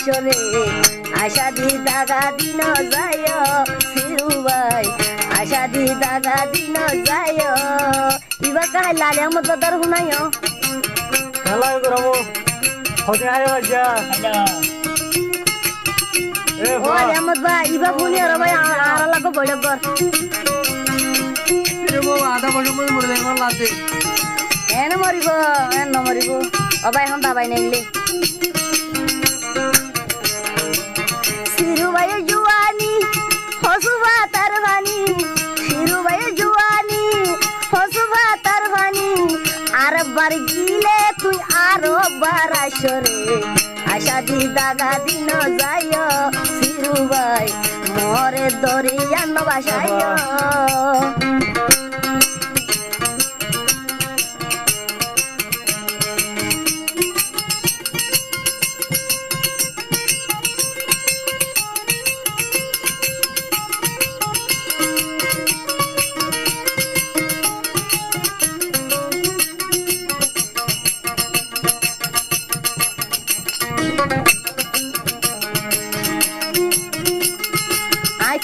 আসরে আশা দি দাগা দিন যায় সিরু ভাই আশা দি দাগা দিন যায় ইবা কাহাই লালে আমার দাদার শুনাইও খেলা করবো হতে হারে বাজা ও আহমদ ভাই ইবা শুনি আর ভাই আর লাগো বড় কর আধা বছর মধ্যে মরে যাবে লাতে এন মরিব এন নমরিব ও ভাই এখন দাবাই নাইলে সিরু ভাই জুয়ানি হসুবা তার ভানি সিরু ভাই জুয়ানি হসুবা তার ভানি আর বার গিলে তুই আরো বার আসরে আশা দি দাগা দিন যায় সিরু ভাই মরে দরিয়া নবাসায়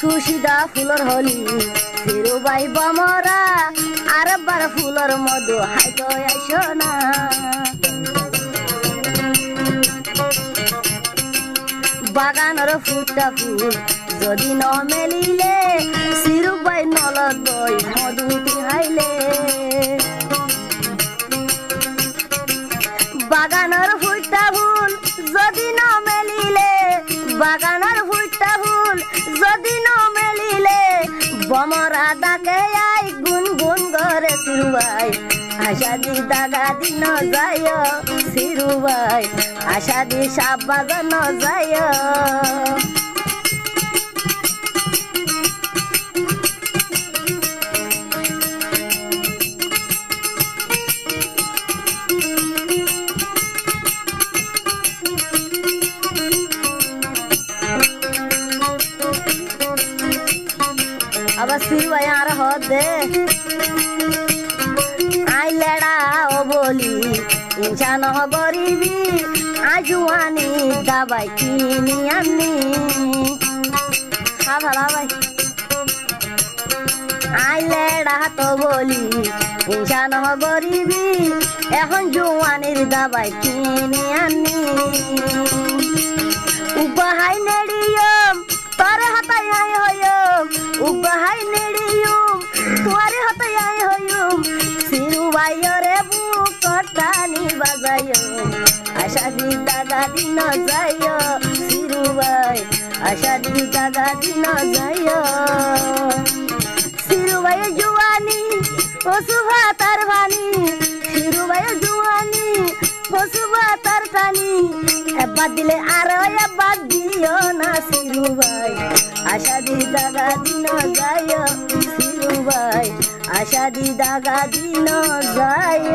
খুশিদা ফুলর হলি সিরু ভাই বমরা আর বার ফুলর মধু হাইতো আইসো না বাগানর ফুটা ফুল যদি ন মেলিলে সিরু ভাই নলত বই মধু হাইলে বাগানর ফুটা ফুল যদি ন মেলিলে বাগানর ফুটা ফুল যদি ন মেলিলে বমরা ডাকে আই গুন গুন করে সিরু ভাই আশা দি দাগা দিন যায় সিরু ভাই আশা দি সাপ বাজানো যায় আবার সিরু ভাই আর হদে আই লেড়া ও বলি ইনসান গরিবি আজুয়ানি দাবাই কিনি আনি ভালা ভাই আই লেড়া তো বলি ইনসান গরিবি এখন জুয়ানির দাবাই কিনি আনি উপহাই নেড়িয়ম তোরে হাতাই আই হয়ম উপহাই নেড়িয়ম তোরে হাতাই আই হয়ম সিরু ভাইরে বুকটানি বাজায়ম আশা দি দাগা দিন যায় সিরু ভাই আশা দি দাগা দিন যায় সিরু ভাই জুয়ানি হসুভা তার ভানি সিরু ভাই জুয়ানি হসুভা তার টানি এবার দিলে আরো এবার দিও না সিরু ভাই আশা দি দাগা দিন যায় সিরু ভাই আশা দি দাগা দিন যায়